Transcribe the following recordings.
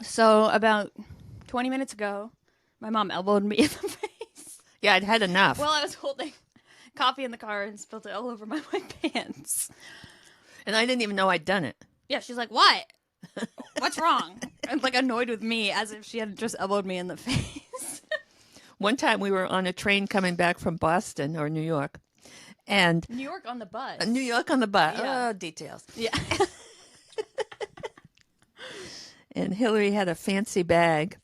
So about 20 minutes ago, my mom elbowed me in the face. Yeah, I'd had enough. While I was holding coffee in the car and spilled it all over my white pants. And I didn't even know I'd done it. Yeah, she's like, what? What's wrong? And like annoyed with me as if she had just elbowed me in the face. One time we were on a train coming back from Boston or New York. And New York on the bus. New York on the bus. Yeah. Oh, details. Yeah. And Hillary had a fancy bag,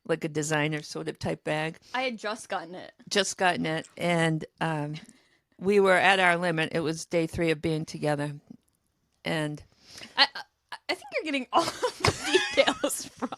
like a designer sort of type bag. I had just gotten it. Just gotten it. And we were at our limit. It was day 3 of being together. And I think you're getting all of the details wrong.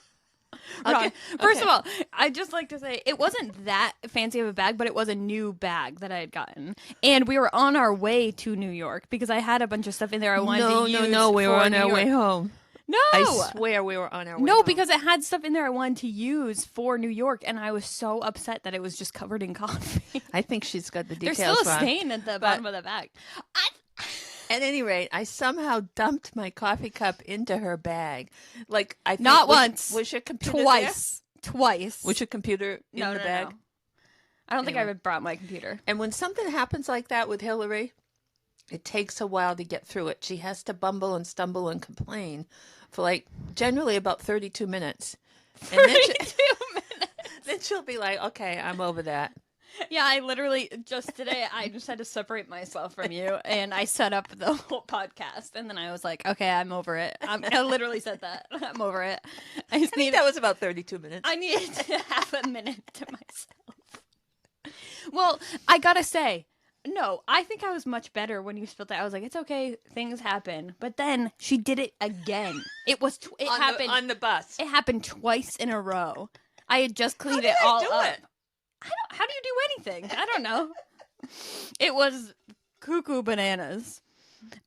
Okay. First of all, I'd just like to say it wasn't that fancy of a bag, but it was a new bag that I had gotten. And we were on our way to New York because I had a bunch of stuff in there I wanted to use. No, we were for on New our York. way home. No. I swear we were on our way No, home. because it had stuff in there I wanted to use for New York, and I was so upset that it was just covered in coffee. I think she's got the There's details still a wrong. stain at the bottom of the bag. At any rate, I somehow dumped my coffee cup into her bag. Like I think, Not once. Was your computer Twice. there? Was your computer in No, the no, bag? no. I don't think I would brought my computer. And when something happens like that with Hillary, it takes a while to get through it. She has to bumble and stumble and complain for like generally about 32 minutes. And 32 minutes. Then she'll be like, okay, I'm over that. Yeah, I literally just today I just had to separate myself from you, and I set up the whole podcast, and then I was like, okay, I'm over it. I literally said that. I'm over it. I think that was about 32 minutes. I needed half a minute to myself. Well, I gotta say, no, I think I was much better when you spilled it. I was like, it's okay, things happen. But then she did it again. It was it happened on the bus. It happened twice in a row. I had just cleaned How it did I all do up. it? How do you do anything? I don't know. It was cuckoo bananas.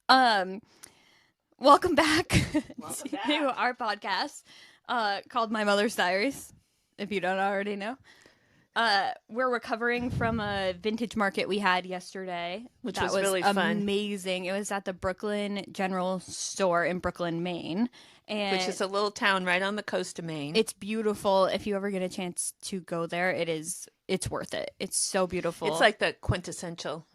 Welcome back to our podcast called My Mother's Diaries, if you don't already know. We're recovering from a vintage market we had yesterday, Which that was really fun. amazing. It was at the Brooklyn General Store in Brooklyn, Maine. And Which is a little town right on the coast of Maine. it's beautiful. If you ever get a chance to go there, it's worth it. It's so beautiful. It's like the quintessential.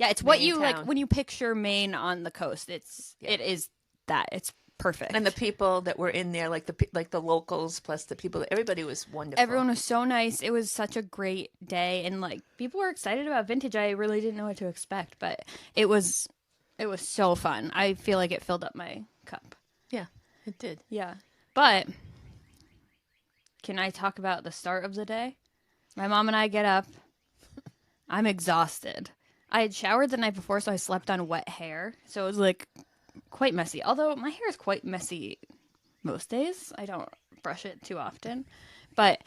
Yeah, it's what Maine you town. like when you picture Maine on the coast. It is that. It's perfect. And the people that were in there, like the locals, plus the people, everybody was wonderful. Everyone was so nice. It was such a great day, and like people were excited about vintage. I really didn't know what to expect, but it was so fun. I feel like it filled up my cup. Yeah, it did. Yeah, but can I talk about the start of the day? My mom and I get up. I'm exhausted. I had showered the night before, so I slept on wet hair. So it was like quite messy. Although my hair is quite messy most days. I don't brush it too often. But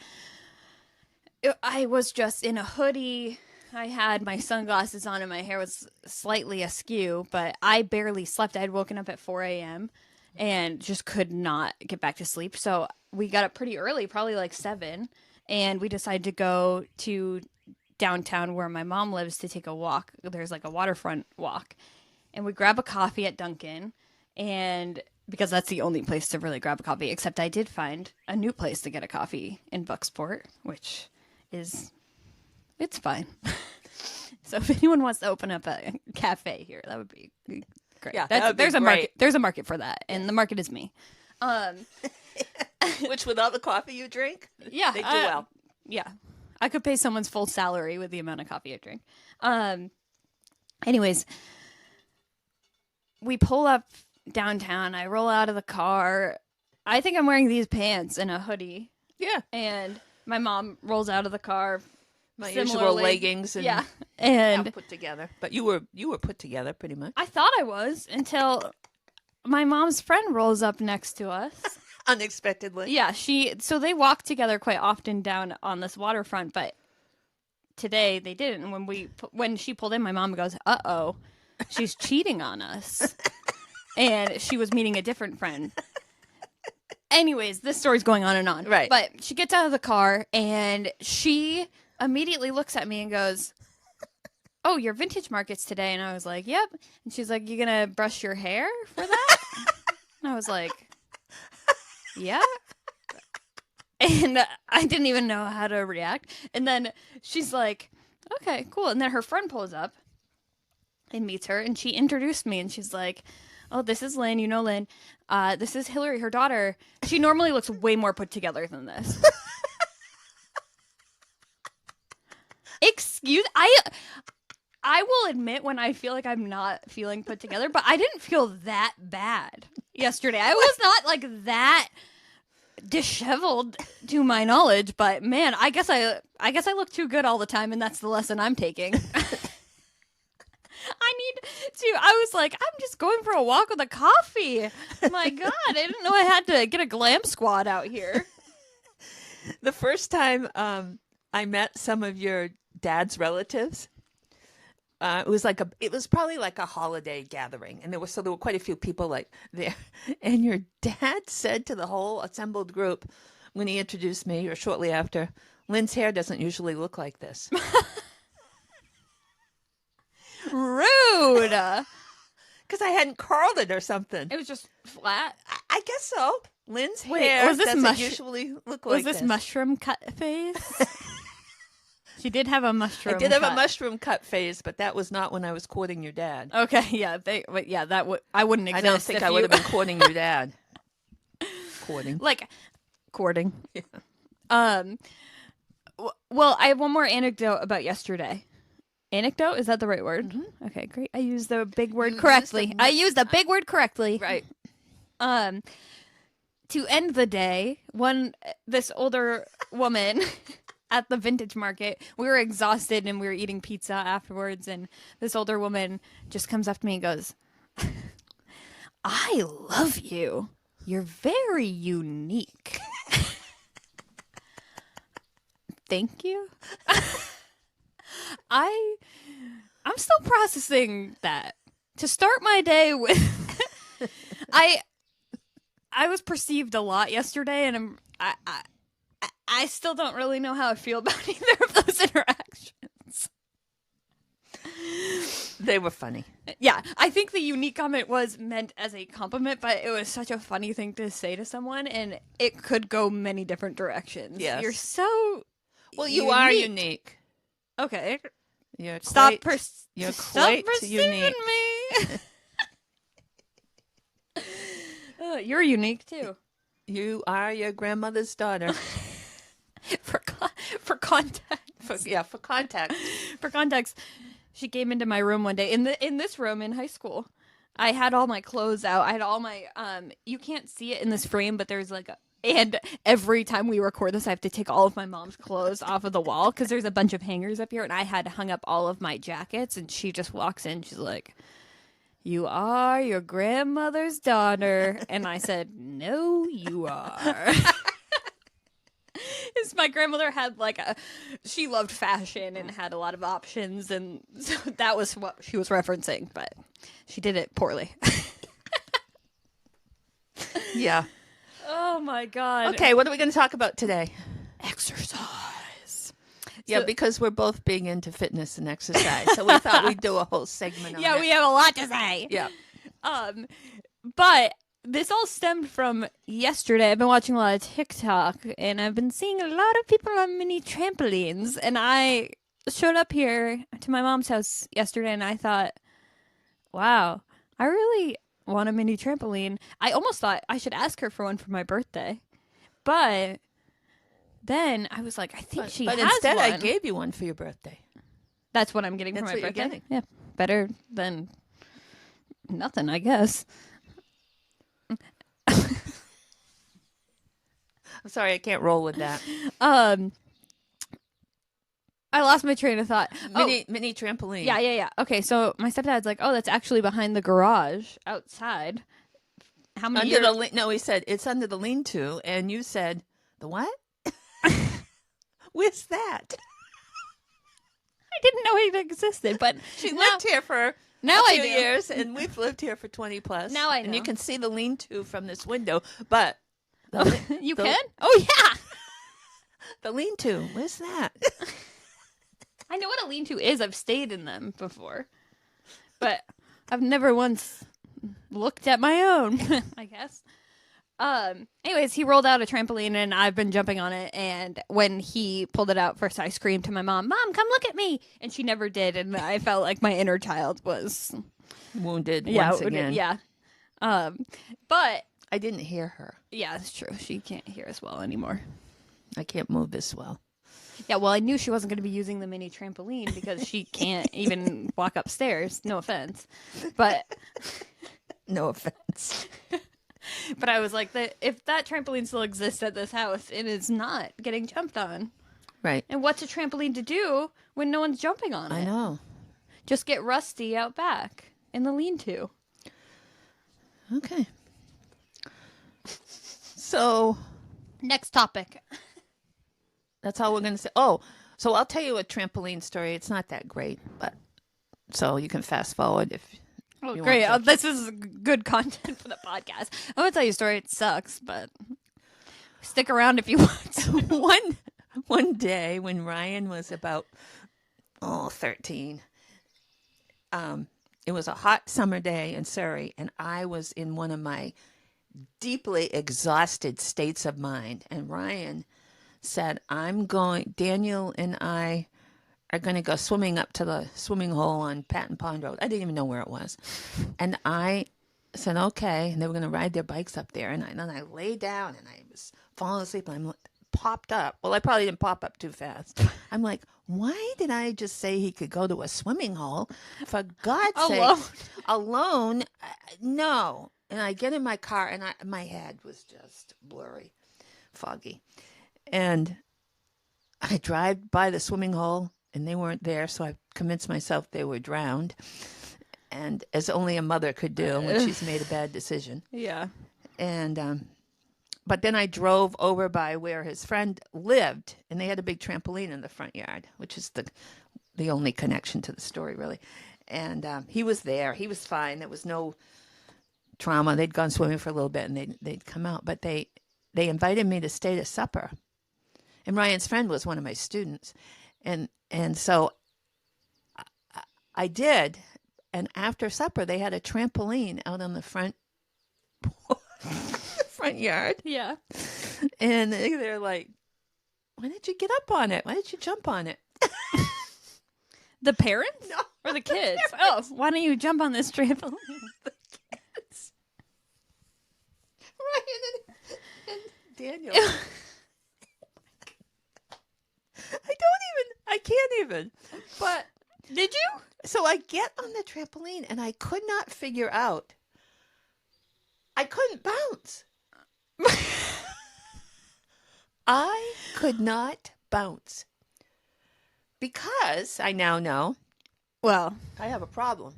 I was just in a hoodie. I had my sunglasses on and my hair was slightly askew, but I barely slept. I had woken up at 4 a.m. and just could not get back to sleep. So we got up pretty early, probably like 7, and we decided to go to downtown where my mom lives to take a walk. There's like a waterfront walk. And we grab a coffee at Dunkin', and because that's the only place to really grab a coffee, except I did find a new place to get a coffee in Bucksport, which is, it's fine. So if anyone wants to open up a cafe here, that would be great. Yeah, that would be there's a great. market. There's a market for that, and the market is me. Which, without the coffee you drink, Yeah, they do well. Yeah, I could pay someone's full salary with the amount of coffee I drink. Anyways, we pull up downtown. I roll out of the car. I think I'm wearing these pants and a hoodie. Yeah, And my mom rolls out of the car. my usual Similarly. leggings and Yeah. And half put together. But you were put together pretty much I thought I was until my mom's friend rolls up next to us. unexpectedly. Yeah, so they walk together quite often down on this waterfront, but today they didn't. And when she pulled in, my mom goes, "Uh-oh, she's cheating on us." And she was meeting a different friend. Anyways, this story's going on and on. Right. But she gets out of the car and she immediately looks at me and goes, "Oh, your vintage market's today." And I was like, "Yep." And she's like, "You gonna brush your hair for that?" And I was like, "Yeah." And I didn't even know how to react. And then she's like, okay, cool. And then her friend pulls up and meets her, and she introduced me, and she's like, oh, this is Lynn. You know Lynn. This is Hillary, her daughter. She normally looks way more put together than this. Excuse I will admit when I feel like I'm not feeling put together, but I didn't feel that bad yesterday. I was not like that disheveled to my knowledge, but man, I guess I look too good all the time, and that's the lesson I'm taking. I was like, I'm just going for a walk with a coffee. My God, I didn't know I had to get a glam squad out here. The first time I met some of your dad's relatives, it was probably like a holiday gathering, and there were quite a few people like there. And your dad said to the whole assembled group when he introduced me, or shortly after, Lynn's hair doesn't usually look like this. Rude. Because I hadn't curled it or something. It was just flat. I guess so. Lynn's hair doesn't usually look like this. Was this mushroom cut phase? She did have a mushroom. I did have a mushroom cut phase, but that was not when I was courting your dad. Okay, yeah, I wouldn't exist. I don't think I would have been courting your dad. Courting. Like courting. Yeah. Well, I have one more anecdote about yesterday. Anecdote? Is that the right word? Mm-hmm. Okay, great. I used the big word correctly. I used the big word correctly. Right. To end the day, this older woman at the vintage market, we were exhausted and we were eating pizza afterwards, and this older woman just comes up to me and goes, I love you. You're very unique. Thank you. I'm still processing that. To start my day with, I was perceived a lot yesterday, and I still don't really know how I feel about either of those interactions. They were funny. Yeah, I think the unique comment was meant as a compliment, but it was such a funny thing to say to someone, and it could go many different directions. Yes. You're so you are unique. Okay. You're Stop quite perceiving unique. Me. You're unique too. You are your grandmother's daughter. For context. For context. For context, she came into my room one day in this room in high school. I had all my clothes out. I had all my you can't see it in this frame, but there's like and every time we record this, I have to take all of my mom's clothes off of the wall because there's a bunch of hangers up here, and I had hung up all of my jackets, and she just walks in. She's like, you are your grandmother's daughter. And I said, no, you are. My grandmother had she loved fashion and had a lot of options, and so that was what she was referencing, but she did it poorly. Yeah. Oh my God. Okay, what are we going to talk about today? Exercise. Yeah, because we're both big into fitness and exercise, so we thought we'd do a whole segment on Yeah, it. we have a lot to say. Yeah. But this all stemmed from yesterday. I've been watching a lot of TikTok, and I've been seeing a lot of people on mini trampolines, and I showed up here to my mom's house yesterday, and I thought, wow, I really want a mini trampoline. I almost thought I should ask her for one for my birthday, but then I was like, I think she has one. But instead, I gave you one for your birthday. That's what I'm getting for my birthday? Yeah, better than nothing, I guess. I'm sorry, I can't roll with that. I lost my train of thought. Mini trampoline. Yeah. Okay, so my stepdad's like, oh, that's actually behind the garage outside. How many years? No, he said, it's under the lean-to, and you said, the what? Where's that? I didn't know it existed, but she lived here for a few years, and we've lived here for 20 plus. Now I know. And you can see the lean-to from this window, but... You can? Oh, yeah! The lean-to, where's that? I know what a lean-to is. I've stayed in them before. But I've never once looked at my own, I guess. Anyways, he rolled out a trampoline and I've been jumping on it. And when he pulled it out first, I screamed to my mom, "Mom, come look at me!" And she never did. And I felt like my inner child was Wounded once again. Yeah. But I didn't hear her. yeah, it's true. She can't hear as well anymore. I can't move as well. Yeah, well, I knew she wasn't going to be using the mini trampoline because she can't even walk upstairs. No offense, but No offense. but I was like, if that trampoline still exists at this house, it is not getting jumped on. Right. And what's a trampoline to do when no one's jumping on it? I know. Just get Rusty out back in the lean-to. Okay. So Next topic. that's all we're going to say. Oh, so I'll tell you a trampoline story. It's not that great, but so you can fast forward if Oh, you great. want to. This is good content for the podcast. I'm going to tell you a story. It sucks, but stick around if you want to. One day when Ryan was about 13, it was a hot summer day in Surrey, and I was in one of my deeply exhausted states of mind. And Ryan said, Daniel and I are going to go swimming up to the swimming hole on Patton Pond Road. I didn't even know where it was. And I said, okay. And they were going to ride their bikes up there. And then I lay down and I was falling asleep and I popped up. Well, I probably didn't pop up too fast. I'm like, why did I just say he could go to a swimming hole? For God's sake. Alone? No. And I get in my car and my head was just blurry, foggy. And I drive by the swimming hole and they weren't there. So I convinced myself they were drowned. And as only a mother could do when she's made a bad decision. Yeah. And, but then I drove over by where his friend lived, and they had a big trampoline in the front yard, which is the only connection to the story, really. And he was there. He was fine. There was no trauma. They'd gone swimming for a little bit, and they'd come out. But they invited me to stay to supper. And Ryan's friend was one of my students. And so I did. And after supper, they had a trampoline out on the front yard. Yeah. And they're like, why did you get up on it? Why did you jump on it? The parents? No. Or the kids? Oh, why don't you jump on this trampoline? The kids. Ryan and Daniel. I can't even. But Did you? so I get on the trampoline and I could not figure out. I couldn't bounce. I could not bounce because I now know Well, I have a problem.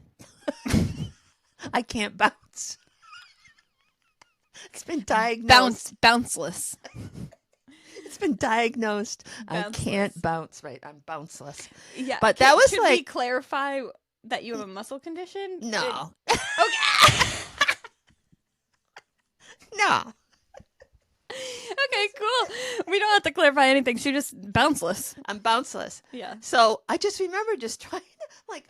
I can't bounce. It's been diagnosed. bounceless. It's been diagnosed. I Bounceless. can't bounce. Right, I'm bounceless. Yeah. But that was should like we clarify that you have a muscle condition? no, Okay. no. Okay, cool. We don't have to clarify anything. She just bounceless. I'm bounceless. Yeah. So I just remember just trying to like,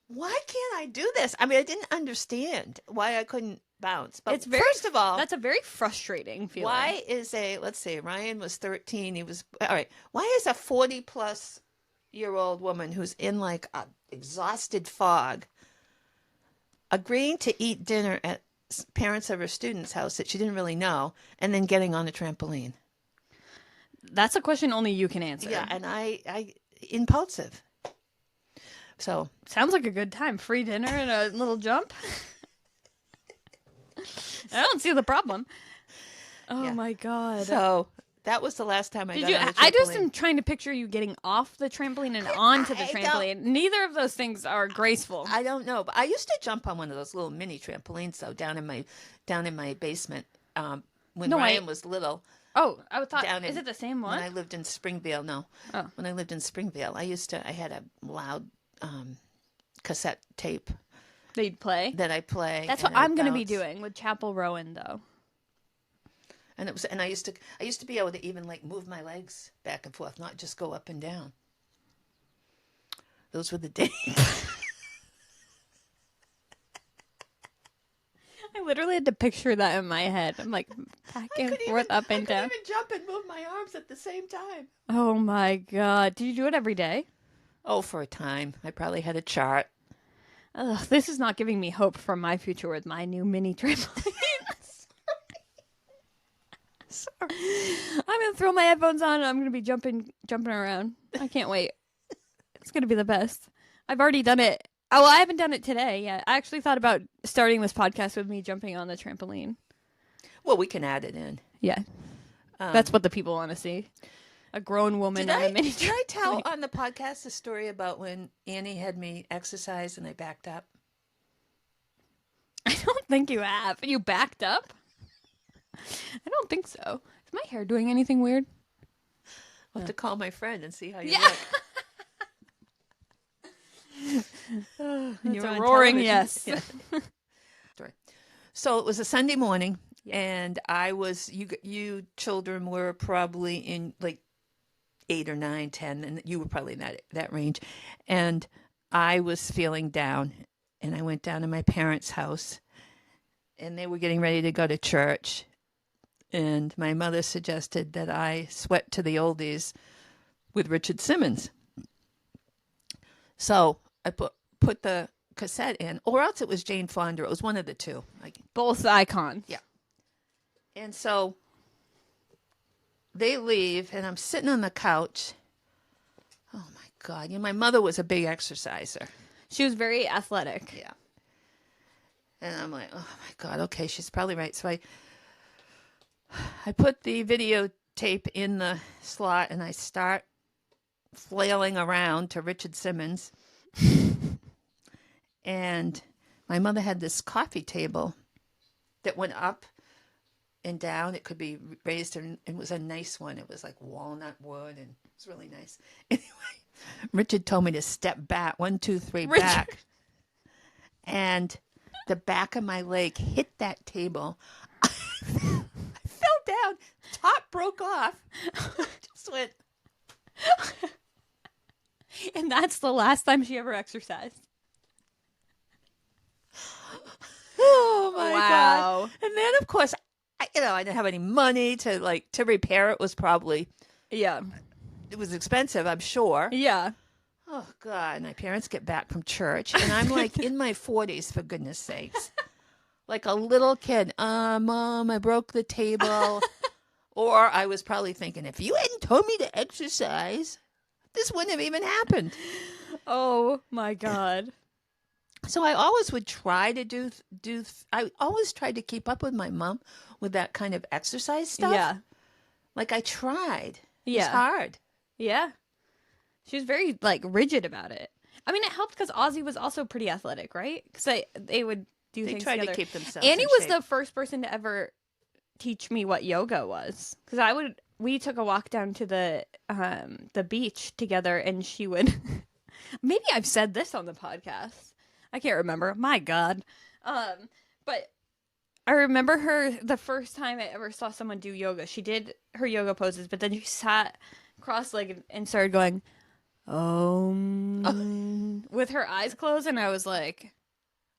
why can't I do this? I mean, I didn't understand why I couldn't bounce. But It's very- first of all, That's a very frustrating feeling. why is let's say Ryan was 13. He was, all right. Why is a 40-plus-year-old woman who's in like a exhausted fog agreeing to eat dinner at parents of her student's house that she didn't really know and then getting on a trampoline? That's a question only you can answer. Yeah. And I impulsive. So Sounds like a good time. Free dinner and a little jump. I don't see the problem. Oh Yeah. my god. So that was the last time I Did got you? on a I just trampoline. am trying to picture you getting off the trampoline and onto the I don't- trampoline. Neither of those things are graceful. I don't know, but I used to jump on one of those little mini trampolines though down in my basement when No, Ryan was little. Oh, I thought. Down Is in- it the same When I one? lived in Springvale, no. Oh. When I lived in Springvale, I had a loud cassette tape They'd play. that I play. That's and what I I'm going to be bounce. doing with Chapel Rowan, though. And I used to be able to even like move my legs back and forth, not just go up and down. Those were the days. I I literally had to picture that in my head. I'm like back and forth, up and down. I couldn't even jump and move my arms at the same time. Oh my God. Did you do it every day? Oh, for a time. I probably had a chart. Ugh, this is not giving me hope for my future with my new mini trampoline. Sorry. I'm gonna throw my headphones on and I'm gonna be jumping around. I can't wait. It's gonna be the best. I've already done it. Oh, well, I haven't done it today yet. I actually thought about starting this podcast with me jumping on the trampoline. Well, we can add it in. Yeah, that's what the people want to see. A grown woman on a mini trampoline. Did I tell on the podcast the story about when Annie had me exercise and I backed up? I don't think you have. You backed up? I don't think so. Is my hair doing anything weird? I'll have to call my friend and see how you look. It's a roaring yes. Yeah. So it was a Sunday morning, and I was, you children were probably in like 8 or 9, 10, and you were probably in that range. And I was feeling down, and I went down to my parents' house, and they were getting ready to go to church. And my mother suggested that I sweat to the oldies with Richard Simmons. So I put the cassette in, or else it was Jane Fonda. It was one of the two. Both icons. Yeah. And so they leave, and I'm sitting on the couch. Oh, my God. My mother was a big exerciser. She was very athletic. Yeah. And I'm like, oh, my God, okay, she's probably right. So I put the videotape in the slot, and I start flailing around to Richard Simmons. And my mother had this coffee table that went up and down. It could be raised, and it was a nice one. It was like walnut wood, and it was really nice. Anyway, Richard told me to step back, 1, 2, 3, back. And the back of my leg hit that table. I fell down. Top broke off. Just went. And that's the last time she ever exercised. Oh my Wow. God. And then of course, I didn't have any money to repair it. Was probably, Yeah. it was expensive, I'm sure. Yeah. Oh God. My parents get back from church, and I'm like in my 40s, for goodness sakes. Like a little kid. Mom, I broke the table. Or I was probably thinking, if you hadn't told me to exercise, this wouldn't have even happened. Oh my God. So I always would try to I always tried to keep up with my mom with that kind of exercise stuff. Yeah. Like I tried. Yeah. It's hard. Yeah. She was very rigid about it. I mean, it helped because Ozzy was also pretty athletic, right? Because they would do They things tried together. to keep themselves Annie in was shape. the first person to ever teach me what yoga was. Because we took a walk down to the beach together, and she would. Maybe I've said this on the podcast. I can't remember. My God. But I remember her the first time I ever saw someone do yoga. She did her yoga poses, but then she sat cross-legged and started going, with her eyes closed, and I was like,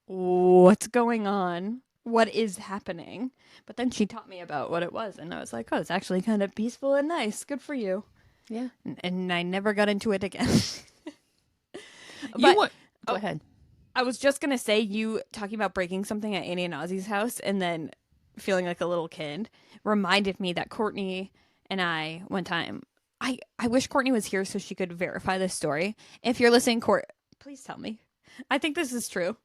what's going on? What is happening? But then she taught me about what it was, and I was like, oh, it's actually kind of peaceful and nice. Good for you. Yeah. And I never got into it again. Go ahead. I was just going to say, you talking about breaking something at Annie and Ozzy's house and then feeling like a little kid reminded me that Courtney and I, one time, I wish Courtney was here so she could verify this story. If you're listening, please tell me. I think this is true.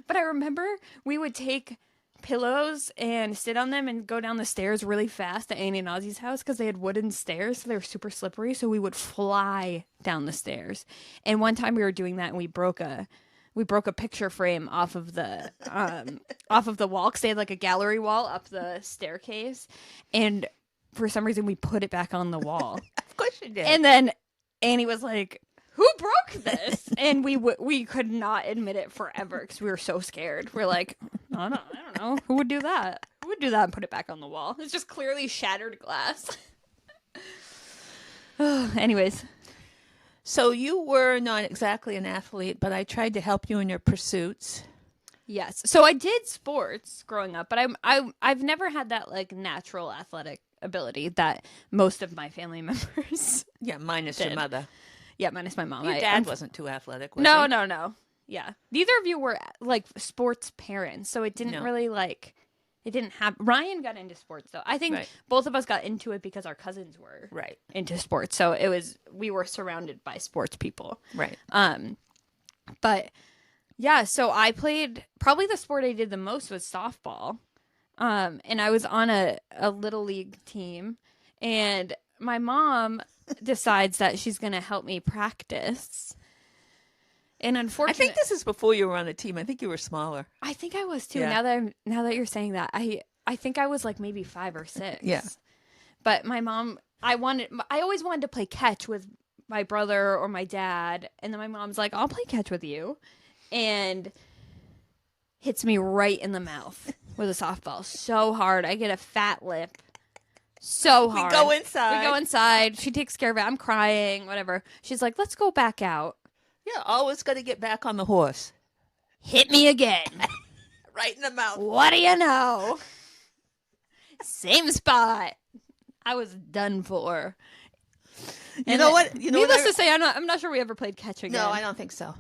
But I remember we would take pillows and sit on them and go down the stairs really fast at Annie and Ozzy's house because they had wooden stairs, so they were super slippery. So we would fly down the stairs. And one time we were doing that, and we broke a picture frame off of the wall because they had like a gallery wall up the staircase, and for some reason we put it back on the wall. Of course you did. And then Annie was like, who broke this? And we could not admit it forever because we were so scared. We're like, I don't know. Who would do that? Who would do that and put it back on the wall? It's just clearly shattered glass. Anyways. So you were not exactly an athlete, but I tried to help you in your pursuits. Yes. So I did sports growing up, but I've never had that like natural athletic ability that most of my family members Yeah, minus did. your mother. Yeah, minus my mom. Your dad wasn't too athletic, was No, he? no, no. Yeah. Neither of you were like sports parents, so it didn't No. really like it didn't have Ryan got into sports though. I think Right. both of us got into it because our cousins were Right. into sports. So we were surrounded by sports people. Right. But yeah, so I played probably the sport I did the most was softball. And I was on a little league team, and my mom decides that she's going to help me practice. And I unfortunately, think this is before you were on a team. I think you were smaller. I think I was too. Yeah. Now that you're saying that, I think I was like maybe 5 or 6. Yeah. But my mom, I always wanted to play catch with my brother or my dad, and then my mom's like, "I'll play catch with you," and hits me right in the mouth with a softball so hard. I get a fat lip. So hard. We go inside. We go inside. She takes care of it. I'm crying, whatever. She's like, "Let's go back out." Yeah, always got to get back on the horse. Hit me again. Right in the mouth. What do you know? Same spot. I was done for. You know what? Needless to say, I'm not sure we ever played catch again. No, I don't think so.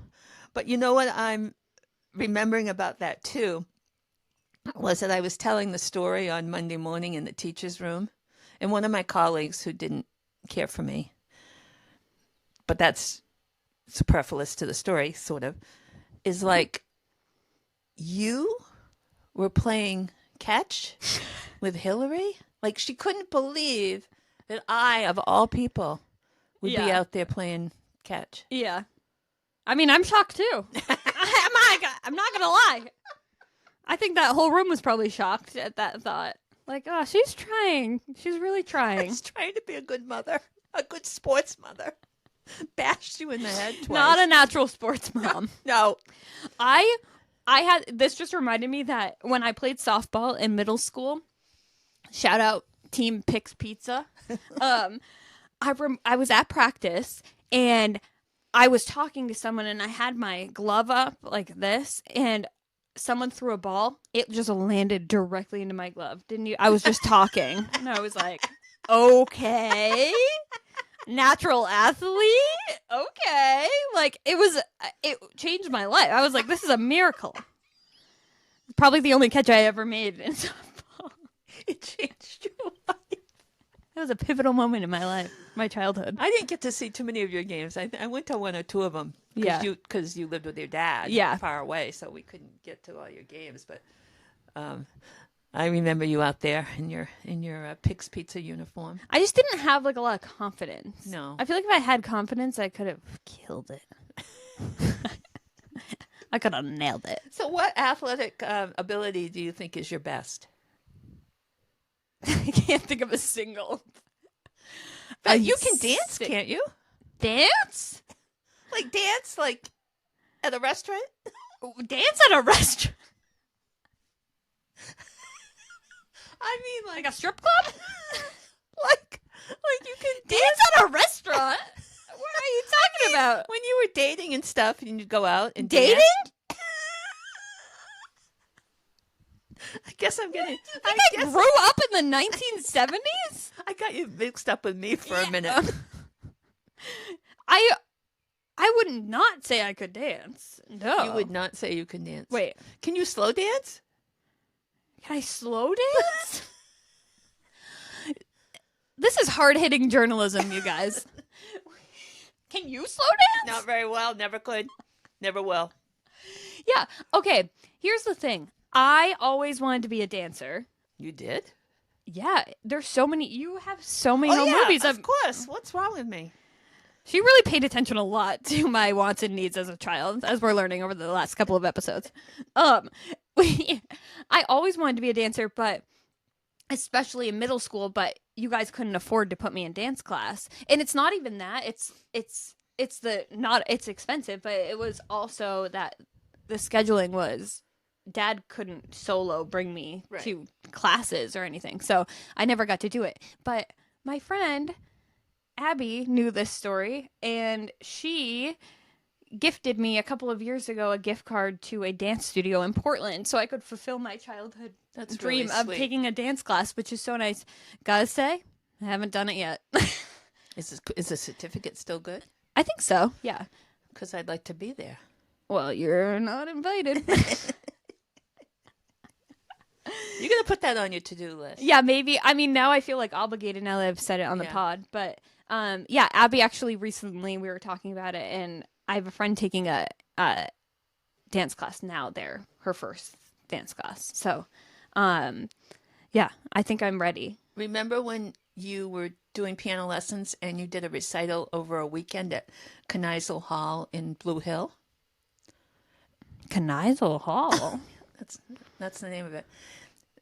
But you know what I'm remembering about that too was that I was telling the story on Monday morning in the teacher's room, and one of my colleagues who didn't care for me, but that's superfluous to the story, sort of, is like, you were playing catch with Hillary? Like, she couldn't believe that I, of all people, would be Yeah. out there playing catch. Yeah. I mean, I'm shocked too. I'm not gonna lie. I think that whole room was probably shocked at that thought. Like, oh, she's trying. She's really trying. She's trying to be a good mother, a good sports mother. Bashed you in the head twice. Not a natural sports mom. No. I had this just reminded me that when I played softball in middle school, shout out Team Pix Pizza. I was at practice and I was talking to someone and I had my glove up like this and someone threw a ball. It just landed directly into my glove. Didn't you? I was just talking and I was like, okay. Natural athlete? Okay. Like it changed my life. I was like, this is a miracle. Probably the only catch I ever made in softball. It changed your life. That was a pivotal moment in my life, my childhood. I didn't get to see too many of your games. I went to 1 or 2 of them. Yeah. Because you lived with your dad. Yeah. Far away, so we couldn't get to all your games. But I remember you out there in your Pix Pizza uniform. I just didn't have like a lot of confidence. No. I feel like if I had confidence, I could have killed it. I could have nailed it. So what athletic ability do you think is your best? I can't think of a single. But you can dance, can't you? Dance? Like dance, like at a restaurant? Dance at a restaurant? I mean, Like a strip club? like you can Dance at a restaurant? What are you talking about? when you were dating and stuff, and you'd go out and Dating? dance. I guess I'm getting. I grew up in the 1970s? I got you mixed up with me for a minute. I would not say I could dance. No. You would not say you can dance. Wait, Can you slow dance? can I slow dance? This is hard-hitting journalism, you guys. Can you slow dance? Not very well. Never could. Never will. Yeah. Okay. Here's the thing. I always wanted to be a dancer. You did? Yeah. There's so many. You have so many home movies. Of course. What's wrong with me? She really paid attention a lot to my wants and needs as a child, as we're learning over the last couple of episodes. I always wanted to be a dancer, but especially in middle school, but you guys couldn't afford to put me in dance class. And it's not even that. It's expensive, but it was also that the scheduling was Dad couldn't solo bring me to classes or anything. So I never got to do it. But my friend Abby knew this story, and she gifted me a couple of years ago a gift card to a dance studio in Portland so I could fulfill my childhood dream really of sweet. taking a dance class, which is so nice. Gotta say, I haven't done it yet. Is the certificate still good? I think so, yeah. Because I'd like to be there. Well, you're not invited. You're going to put that on your to-do list. Yeah, maybe. I mean, now I feel like obligated now that I've said it on the pod. But yeah, Abby actually recently, we were talking about it, and I have a friend taking a dance class now there, her first dance class. So, yeah, I think I'm ready. Remember when you were doing piano lessons and you did a recital over a weekend at Kneisel Hall in Blue Hill? Kneisel Hall? That's the name of it.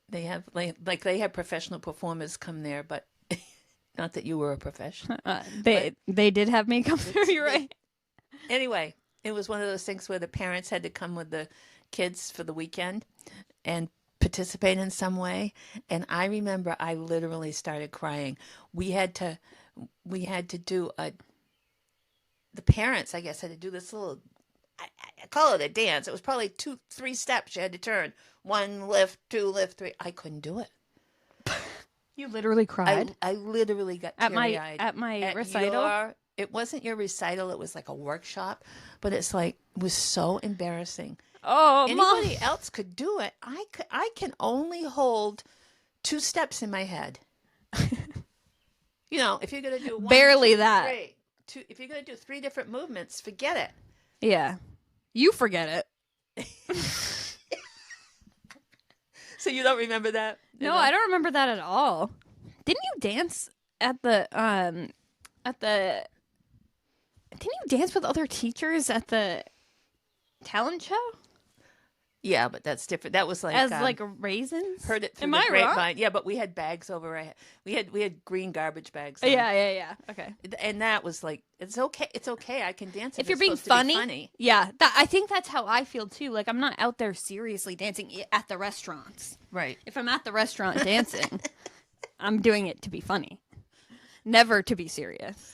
They have like they have professional performers come there, but not that you were a professional. They did have me come there. You're right. Anyway, it was one of those things where the parents had to come with the kids for the weekend and participate in some way. And I remember I literally started crying. We had to do the parents, I guess, had to do this little, I call it a dance. It was probably 2-3 steps you had to turn. 1 lift, 2 lift, 3. I couldn't do it. You literally cried? I literally got teary-eyed. At my recital? It wasn't your recital. It was like a workshop. But it's like, it was so embarrassing. Oh, Anybody Mom. else could do it. I can only hold 2 steps in my head. You know, if you're going to do 1, barely 2, that. 3, if you're going to do 3 different movements, forget it. Yeah. You forget it. So you don't remember that? No, I don't remember that at all. Didn't you dance at the didn't you dance with other teachers at the talent show? Yeah, but that's different. That was like As like raisins. Heard it through Am the I grapevine. wrong? Yeah, but we had bags over. We had green garbage bags. Yeah. Okay. And that was like, it's okay. It's okay. I can dance If you're being funny, yeah. I think that's how I feel too. Like I'm not out there seriously dancing at the restaurants. Right. If I'm at the restaurant dancing, I'm doing it to be funny, never to be serious.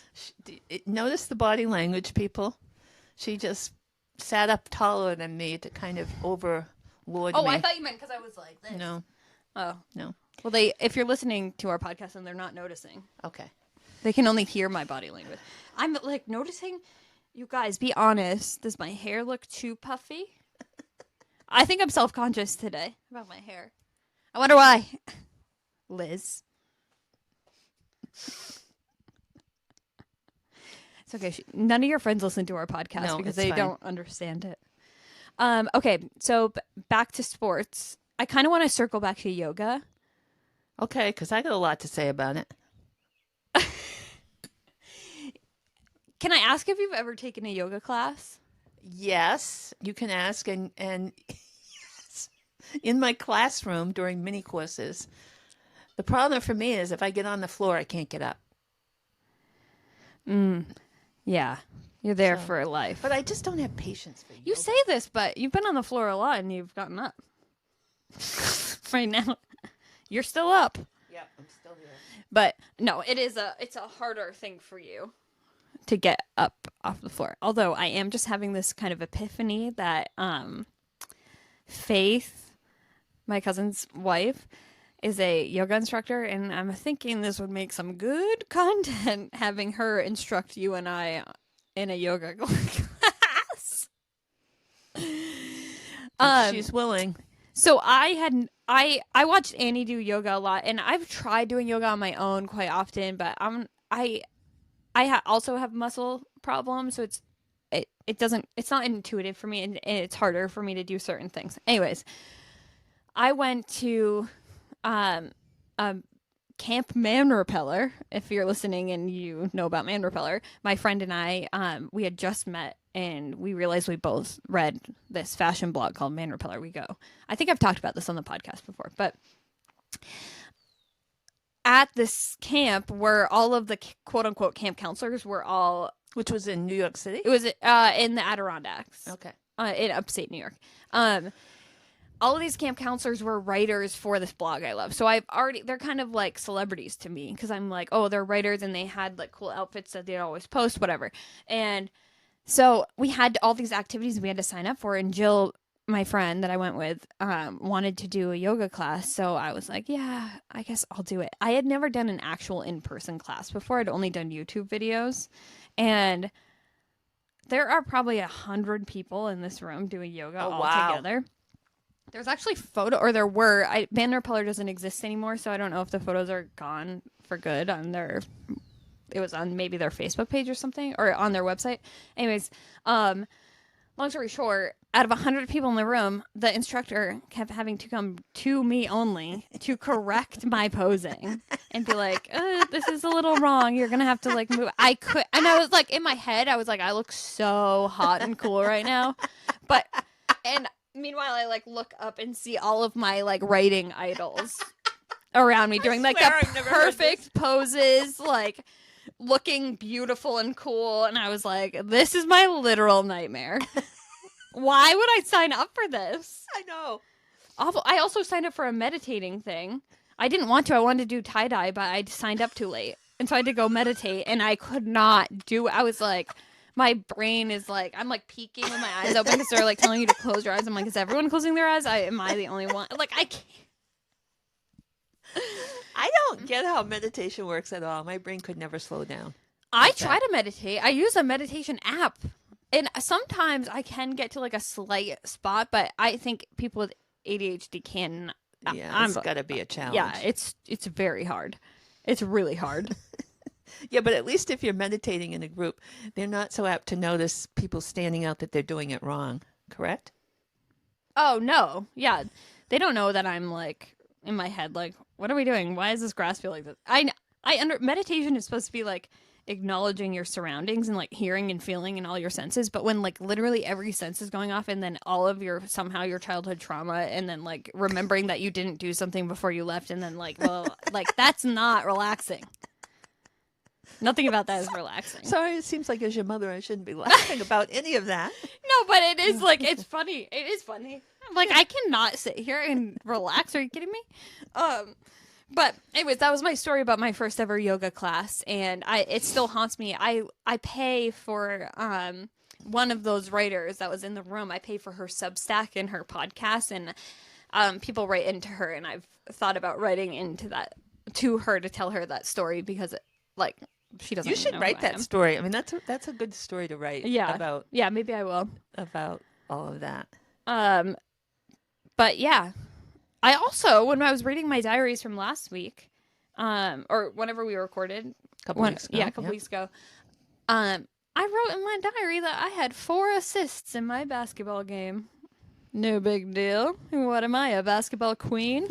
Notice the body language, people. She just sat up taller than me to kind of overlord me. Oh, I thought you meant because I was like this. No. Oh. No. Well, if you're listening to our podcast and they're not noticing, Okay. they can only hear my body language. I'm like noticing. You guys, be honest. Does my hair look too puffy? I think I'm self-conscious today about my hair. I wonder why. Liz. It's okay. None of your friends listen to our podcast because they don't understand it. Okay, so back to sports. I kind of want to circle back to yoga. Okay, because I got a lot to say about it. Can I ask if you've ever taken a yoga class? Yes, you can ask. And yes, in my classroom during mini courses, the problem for me is if I get on the floor, I can't get up. Yeah, you're there for life. But I just don't have patience for yoga. You say this, but you've been on the floor a lot and you've gotten up. Right now, you're still up. Yeah, I'm still here. But no, it's a harder thing for you to get up off the floor. Although I am just having this kind of epiphany that Faith, my cousin's wife, is a yoga instructor, and I'm thinking this would make some good content having her instruct you and I in a yoga class. She's willing. So I watched Annie do yoga a lot, and I've tried doing yoga on my own quite often, but I also have muscle problems, so it's not intuitive for me, and it's harder for me to do certain things. Anyways, I went to Camp Man Repeller. If you're listening and you know about Man Repeller, my friend and I, we had just met, and we realized we both read this fashion blog called Man Repeller. We go. I think I've talked about this on the podcast before, but at this camp where all of the quote unquote camp counselors were all, which was in New York City? It was in the Adirondacks. Okay. In upstate New York. All of these camp counselors were writers for this blog I love. So they're kind of like celebrities to me because I'm like, oh, they're writers and they had like cool outfits that they'd always post, whatever. And So we had all these activities we had to sign up for, and Jill, my friend that I went with, wanted to do a yoga class. So I was like, yeah, I guess I'll do it. I had never done an actual in-person class before. I'd only done YouTube videos. And there are probably 100 people in this room doing yoga Oh, all wow. together. There's actually there were. Band Repeller doesn't exist anymore, so I don't know if the photos are gone for good on their, it was on maybe their Facebook page or something, or on their website. Anyways, long story short, out of 100 people in the room, the instructor kept having to come to me only to correct my posing and be like, this is a little wrong. You're going to have to like move. I could, and I was like, in my head, I was like, I look so hot and cool right now. But, and meanwhile, I like look up and see all of my like writing idols around me doing like the I've never heard perfect poses, like looking beautiful and cool. And I was like, this is my literal nightmare. Why would I sign up for this? I know. Awful. I also signed up for a meditating thing. I didn't want to. I wanted to do tie-dye, but I signed up too late. And so I had to go meditate, and I could not do it. I was like, my brain is like, I'm like peeking with my eyes open because they're like telling you to close your eyes. I'm like, is everyone closing their eyes? Am I the only one? Like, I can't. I don't get how meditation works at all. My brain could never slow down. I try to meditate. I use a meditation app. And sometimes I can get to like a slight spot, but I think people with ADHD can. Yeah, it's got to be a challenge. Yeah, it's very hard. It's really hard. Yeah, but at least if you're meditating in a group, they're not so apt to notice people standing out that they're doing it wrong. Correct? Oh no, yeah, they don't know that I'm like in my head. Like, what are we doing? Why does this grass feel like this? Meditation is supposed to be like acknowledging your surroundings and like hearing and feeling and all your senses, but when like literally every sense is going off and then all of your somehow your childhood trauma and then like remembering that you didn't do something before you left and then like, well, like that's not relaxing. Nothing about that is relaxing. Sorry, it seems like as your mother I shouldn't be laughing about any of that. No, but it is like, it's funny. It is funny. I'm like, I cannot sit here and relax. Are you kidding me? But anyways, that was my story about my first ever yoga class, and it still haunts me. I pay for one of those writers that was in the room. I pay for her Substack and her podcast, and people write into her, and I've thought about writing into that to her to tell her that story because like she doesn't. You should know write who I that am. story. I mean, that's a good story to write. Yeah, yeah, maybe I will. About all of that. But yeah. I also, when I was reading my diaries from last week, or whenever we recorded, a couple weeks ago, I wrote in my diary that I had 4 assists in my basketball game. No big deal. What am I, a basketball queen?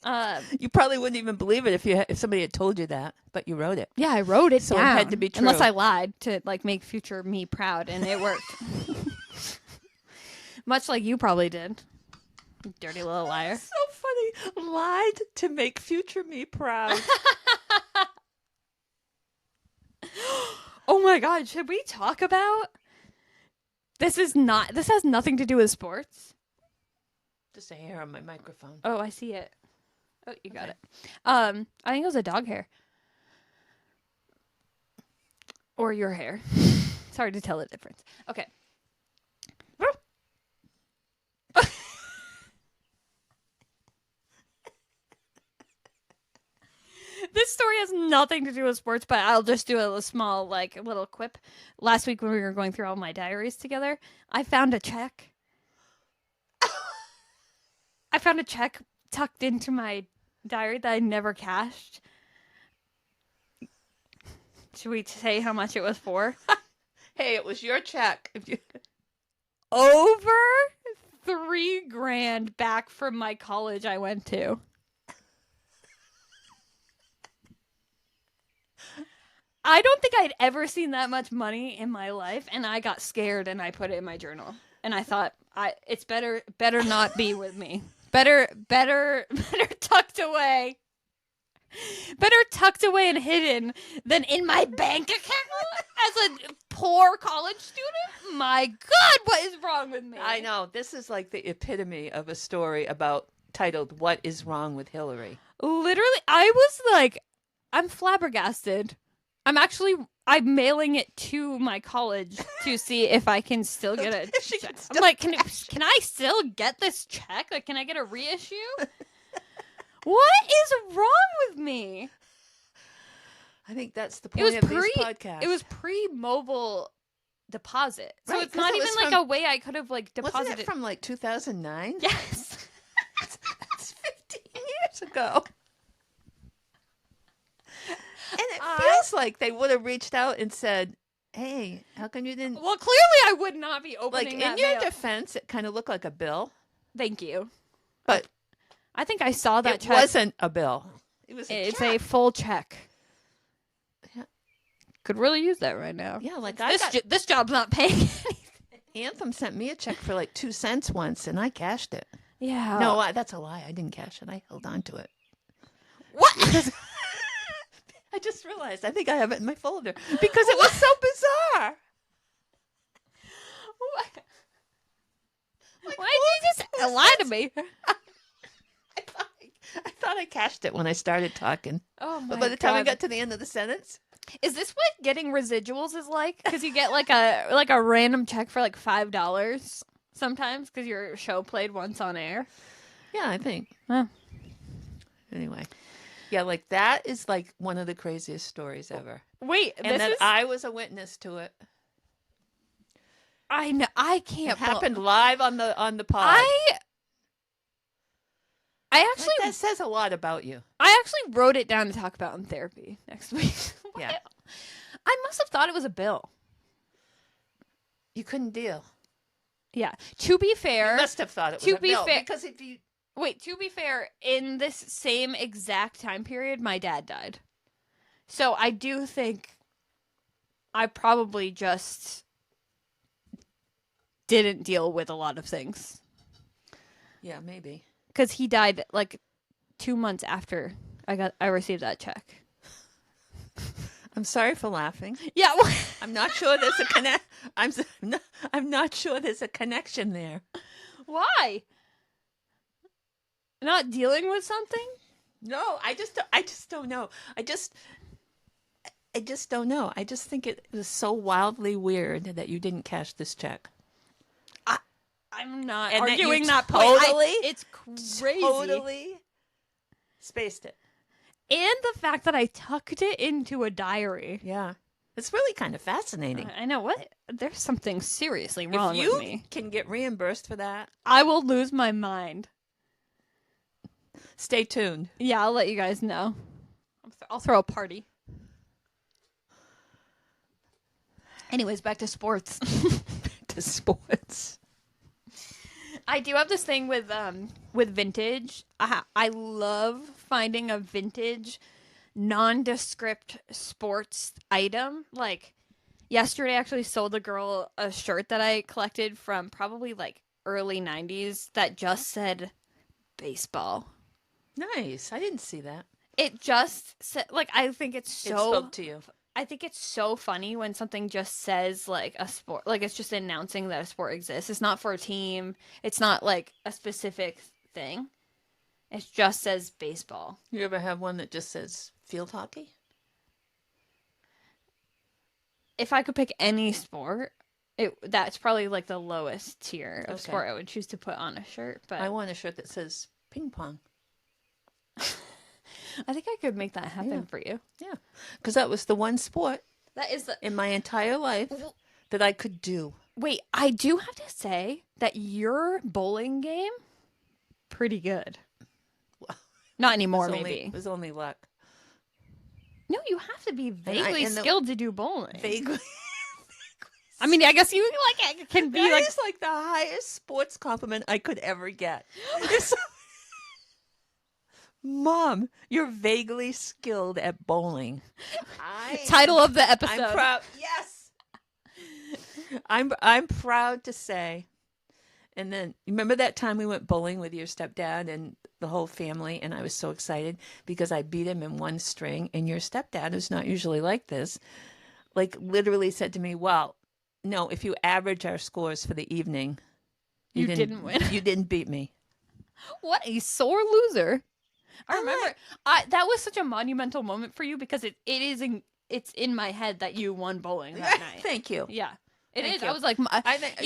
You probably wouldn't even believe it if somebody had told you that, but you wrote it. Yeah, I wrote it so down. It had to be true. Unless I lied to like make future me proud, and it worked. Much like you probably did. Dirty little liar. So funny. Lied to make future me proud. Oh my god, should we talk about this has nothing to do with sports. Just a hair on my microphone. Oh, I see it. Oh, you got it. I think it was a dog hair. Or your hair. It's hard to tell the difference. Okay. This story has nothing to do with sports, but I'll just do a small, like, little quip. Last week when we were going through all my diaries together, I found a check. I found a check tucked into my diary that I never cashed. Should we say how much it was for? Hey, it was your check. Over $3,000 back from my college I went to. I don't think I'd ever seen that much money in my life, and I got scared and I put it in my journal. And I thought, it's better not be with me. Better tucked away. Better tucked away and hidden than in my bank account as a poor college student. My God, what is wrong with me? I know. This is like the epitome of a story titled "What is Wrong with Hillary?" Literally, I was like, I'm flabbergasted. I'm mailing it to my college to see if I can still get a If she check. can I'm still like, cash can I still get this check? Like, can I get a reissue? What is wrong with me? I think that's the It was point of these podcasts. It was pre-mobile deposit, so Right, it's 'cause not it even was like from- a way I could have like Wasn't deposited. it from like 2009? Yes. That's 15 years ago. And it I- feels like they would have reached out and said, hey, how come you didn't... Well, clearly I would not be Like, opening in that your mail. defense, it kind of looked like a bill. Thank you. But I think I saw that it check. wasn't a bill. It was a It's check. a full check. Yeah. Could really use that right now. Yeah, like This job's not paying anything. Anthem sent me a check for like 2 cents once, and I cashed it. Yeah. No, that's a lie. I didn't cash it. I held on to it. What? Because I just realized I think I have it in my folder because it was so bizarre. What? Like, Why did you just lie to me? I thought I cashed it when I started talking. Oh my But by the time I God. got to the end of the sentence, Is this what getting residuals is like? Because you get like a random check for like $5 sometimes because your show played once on air. yeah, I think. Huh. Anyway. Yeah, like that is like one of the craziest stories ever. Wait, And this that is I was a witness to it. I know I can't. It happened live on the pod. I actually Like, that says a lot about you. I actually wrote it down to talk about in therapy next week. Yeah. I must have thought it was a bill. You couldn't deal. Yeah. To be fair, You must have thought it was to a be bill. fair- Because if you... wait, to be fair, in this same exact time period, my dad died. So I do think I probably just didn't deal with a lot of things. Yeah, maybe. Because he died like 2 months after I received that check. I'm sorry for laughing. Yeah. I'm not sure there's a connect. I'm not sure there's a connection there. Why? Not dealing with something? No, I just don't know. I just don't know. I just think it was so wildly weird that you didn't cash this check. I'm not And that you arguing that point. totally, It's crazy. Totally spaced it. And the fact that I tucked it into a diary. Yeah. It's really kind of fascinating. I know what. There's something seriously wrong If you with me. can get reimbursed for that, I will lose my mind. stay tuned. Yeah, I'll let you guys know. I'll throw a party. Anyways, back to sports. To sports. I do have this thing with vintage. I love finding a vintage, nondescript sports item. Like yesterday, I actually sold a girl a shirt that I collected from probably like early '90s that just said baseball. Nice. I didn't see that. It just said like I think it's It so. spoke to you. I think it's so funny when something just says like a sport, like it's just announcing that a sport exists. It's not for a team. It's not like a specific thing. It just says baseball. You ever have one that just says field hockey? If I could pick any sport, that's probably like the lowest tier of Okay. sport I would choose to put on a shirt. But I want a shirt that says ping pong. I think I could make that happen for you. Yeah. Because that was the one sport That is the in my entire life that I could do. wait. I do have to say that your bowling game, pretty good. Well, Not anymore, It maybe. was only luck. No, you have to be vaguely and the- skilled to do bowling. Vaguely. I mean, I guess you like can be That like is like the highest sports compliment I could ever get. It's- Mom, you're vaguely skilled at bowling. title of the episode. I'm proud. Yes. I'm proud to say. And then remember that time we went bowling with your stepdad and the whole family, and I was so excited because I beat him in one string, and your stepdad, who's not usually like this, like literally said to me, "Well, no, if you average our scores for the evening, You didn't win. You didn't beat me." What a sore loser. I I'm remember that was such a monumental moment for you because it is it's in my head that you won bowling that night. Thank you. Yeah. It Thank is. you. I was like, I think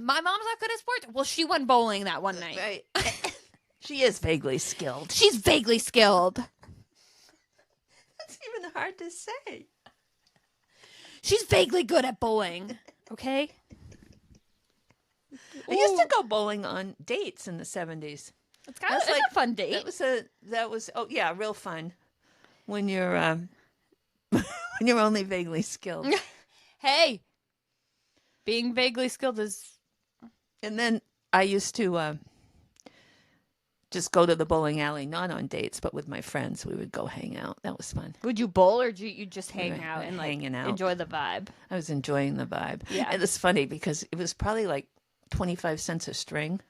my mom's not good at sports. Well, she went bowling that one night. right. She is vaguely skilled. She's vaguely skilled. That's even hard to say. She's vaguely good at bowling. Okay. I used to go bowling on dates in the 70s. It's kind of a fun date. That was real fun when you're when you're only vaguely skilled. Hey, being vaguely skilled is. And then I used to just go to the bowling alley, not on dates, but with my friends. We would go hang out. That was fun. Would you bowl or do you just hang out and hanging out. enjoy the vibe? I was enjoying the vibe. Yeah. And it's funny because it was probably like 25 cents a string.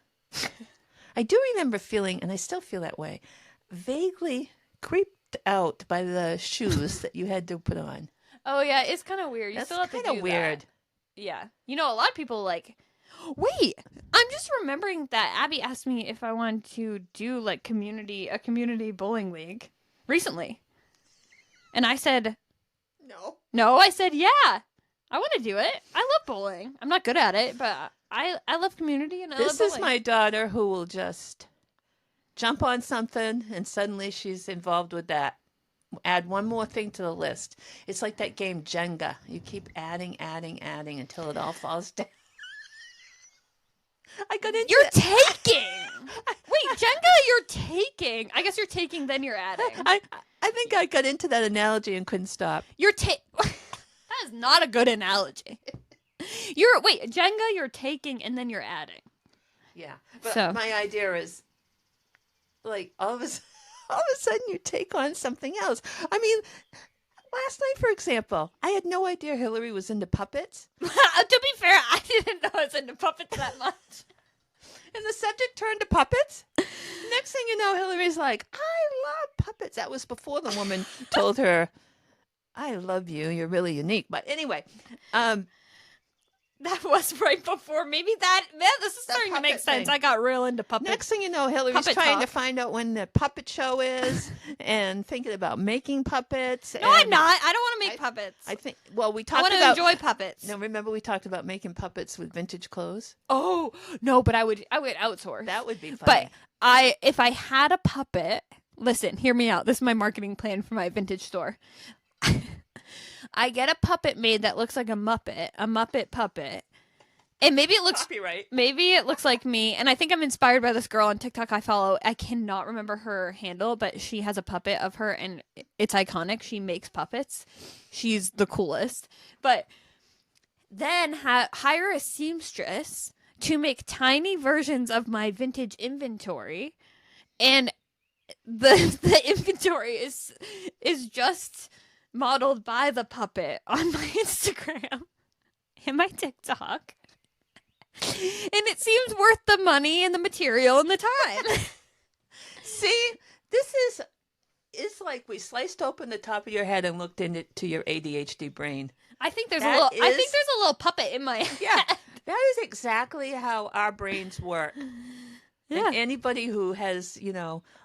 I do remember feeling, and I still feel that way, vaguely creeped out by the shoes that you had to put on. Oh yeah, it's kind of weird. You That's still have to kind of do weird. that. Yeah. You know, a lot of people like. Wait, I'm just remembering that Abby asked me if I wanted to do like a community bowling league recently, and I said No. no. I said yeah, I want to do it. I love bowling. I'm not good at it, but I love community and I love This bowling. is my daughter who will just jump on something and suddenly she's involved with that. Add one more thing to the list. It's like that game Jenga. You keep adding until it all falls down. I got into You're taking. Wait, Jenga, you're taking. I guess you're taking, then you're adding. I think I got into that analogy and couldn't stop. You're that is not a good analogy. Wait, Jenga, you're taking, and then you're adding. Yeah. But So. my idea is like all of a sudden you take on something else. I mean, last night, for example, I had no idea Hillary was into puppets. To be fair, I didn't know I was into puppets that much. And the subject turned to puppets. Next thing you know, Hillary's like, I love puppets. That was before the woman told her, I love you. You're really unique. But anyway, That was right before. Maybe this is starting to make puppet sense. thing. I got real into puppets. next thing you know, Hillary's Puppet trying to talk. find out when the puppet show is and thinking about making puppets. No, I'm not. I don't want to make puppets. I think, well, we I talked want to about. enjoy puppets. No, remember we talked about making puppets with vintage clothes? Oh, no, but I would outsource. That would be fun. But if I had a puppet, listen, hear me out. This is my marketing plan for my vintage store. I get a puppet made that looks like a Muppet puppet. And maybe it looks copyright. Maybe it looks like me, and I think I'm inspired by this girl on TikTok I follow. I cannot remember her handle, but she has a puppet of her, and it's iconic. She makes puppets. She's the coolest. But then hire a seamstress to make tiny versions of my vintage inventory, and the inventory is just modeled by the puppet on my Instagram and my TikTok. And it seems worth the money and the material and the time. See, this is like we sliced open the top of your head and looked into your ADHD brain. I think there's That I think there's a little puppet in my head. Yeah, that is exactly how our brains work. Yeah. And anybody who has,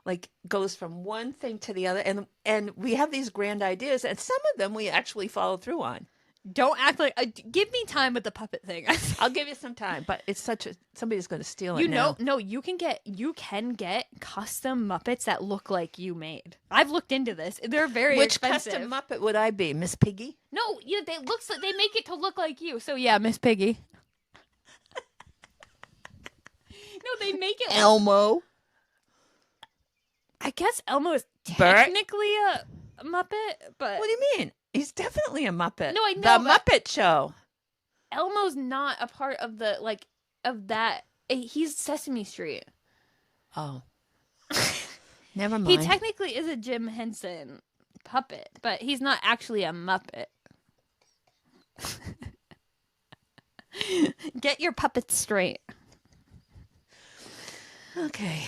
like goes from one thing to the other, and we have these grand ideas, and some of them we actually follow through on. Don't act like give me time with the puppet thing. I'll give you some time, but it's somebody's going to steal it. You can get custom Muppets that look like you made. I've looked into this. They're very Which expensive. custom Muppet would I be, Miss Piggy? No, they make it to look like you. So yeah, Miss Piggy. No, they make it. Elmo. I guess Elmo is Bert? technically a Muppet, but What do you mean? He's definitely a Muppet. No, I know, The but- Muppet Show. Elmo's not a part of of that. He's Sesame Street. Oh. Never mind. He technically is a Jim Henson puppet, but he's not actually a Muppet. Get your puppets straight. Okay.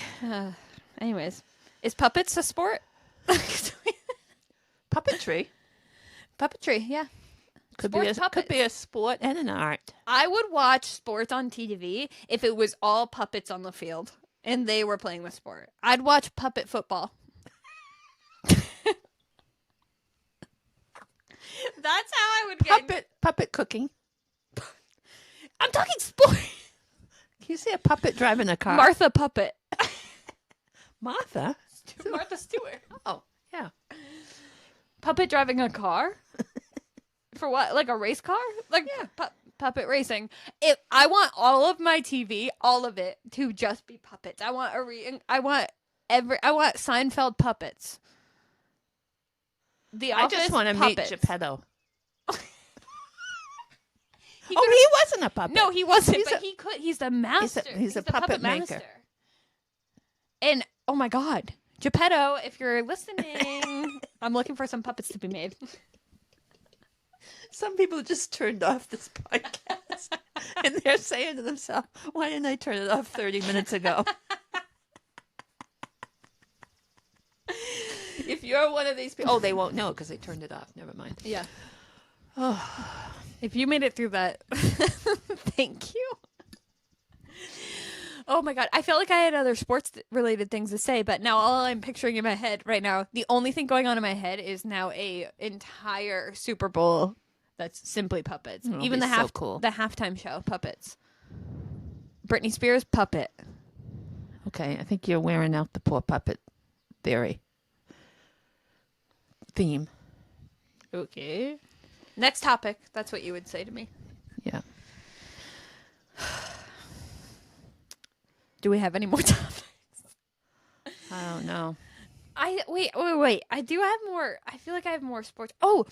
Anyways, is puppets a sport? Puppetry Puppetry, yeah. could Sports be a sport and an art. I would watch sports on TV if it was all puppets on the field and they were playing the sport. I'd watch puppet football. That's how I would get. Puppet cooking. I'm talking sport. Can you see a puppet driving a car? Martha Puppet. Martha? Martha Stewart. Oh, yeah. Puppet driving a car? For what? Like a race car? Like Yeah. puppet racing. If I want all of my TV, all of it, to just be puppets. I want I want Seinfeld puppets. The I Office just want to meet puppets. Geppetto. He wasn't a puppet. No, he wasn't. He could. He's the master. He's a puppet maker. Master. And oh my God, Geppetto, if you're listening, I'm looking for some puppets to be made. Some people just turned off this podcast, and they're saying to themselves, "Why didn't I turn it off 30 minutes ago?" If you're one of these people, they won't know because they turned it off. Never mind. Yeah. Oh. If you made it through that, thank you. Oh my God. I felt like I had other sports related things to say, but now all I'm picturing in my head right now, the only thing going on in my head is now a entire Super Bowl that's simply puppets. Even the the halftime show, puppets. Britney Spears, puppet. Okay, I think you're wearing out the poor puppet theme. Okay. Next topic. That's what you would say to me. Yeah. Do we have any more topics? I don't know. Wait. I do have more. I feel like I have more sports. Oh.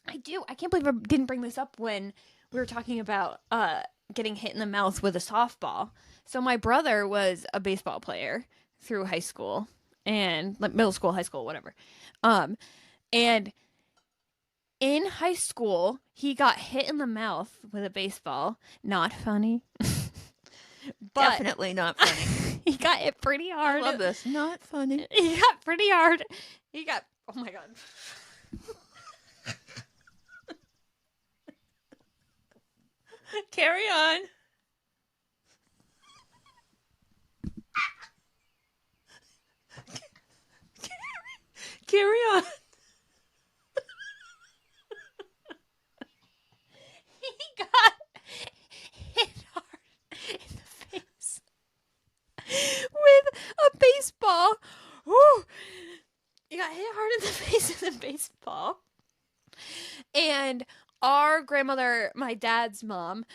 I do. I can't believe I didn't bring this up when we were talking about getting hit in the mouth with a softball. So my brother was a baseball player through high school and like middle school, high school, whatever. And in high school, he got hit in the mouth with a baseball. Not funny. But definitely not funny. He got hit pretty hard. I love this. Not funny. He got pretty hard. Oh my God. Carry on. Carry on. He got hit hard in the face with a baseball. Woo! He got hit hard in the face with a baseball. And our grandmother, my dad's mom,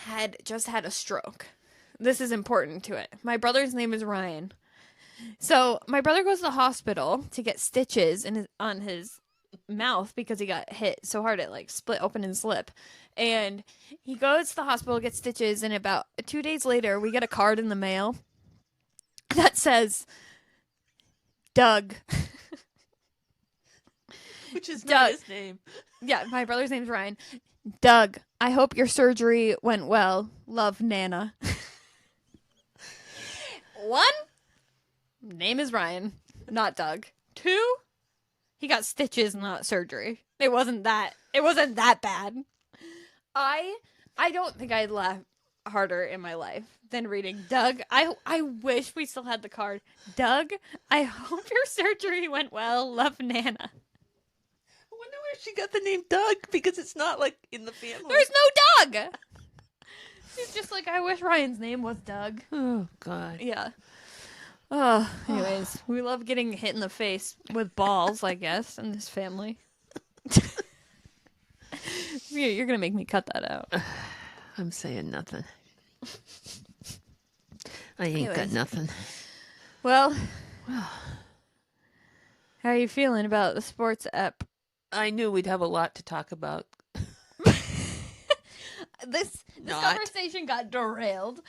had just had a stroke. This is important to it. My brother's name is Ryan. So my brother goes to the hospital to get stitches on his mouth because he got hit so hard it like split open his lip. And he goes to the hospital, gets stitches, and about 2 days later, we get a card in the mail that says, Doug. Which is not his name. Yeah, my brother's name's Ryan. Doug, I hope your surgery went well. Love, Nana. One, name is Ryan, not Doug. Two, he got stitches, not surgery. It wasn't that bad. I don't think I'd laugh harder in my life than reading Doug. I wish we still had the card. Doug, I hope your surgery went well. Love, Nana. I wonder where she got the name Doug because it's not like in the family. There's no Doug. She's just like, I wish Ryan's name was Doug. Oh, God. Yeah. Oh, anyways, we love getting hit in the face with balls, I guess, in this family. You're going to make me cut that out. I'm saying nothing. I ain't got nothing. Well, how are you feeling about the sports app? I knew we'd have a lot to talk about. This conversation got derailed.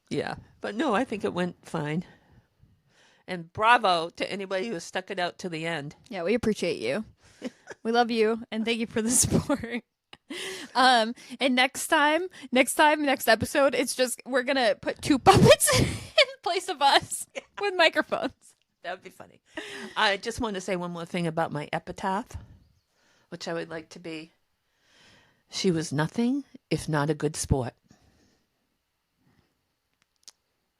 Yeah, but no, I think it went fine. And bravo to anybody who stuck it out to the end. Yeah, we appreciate you. We love you, and thank you for the support. And next episode, it's just we're gonna put 2 puppets in place of us with microphones. That would be funny. I just want to say one more thing about my epitaph, which I would like to be. She was nothing if not a good sport.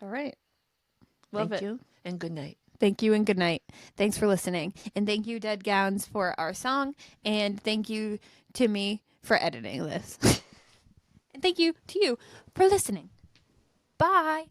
All right. Love Thank it. you, and good night. Thank you and good night. Thanks for listening. And thank you, Dead Gowns, for our song. And thank you to me for editing this. And thank you to you for listening. Bye.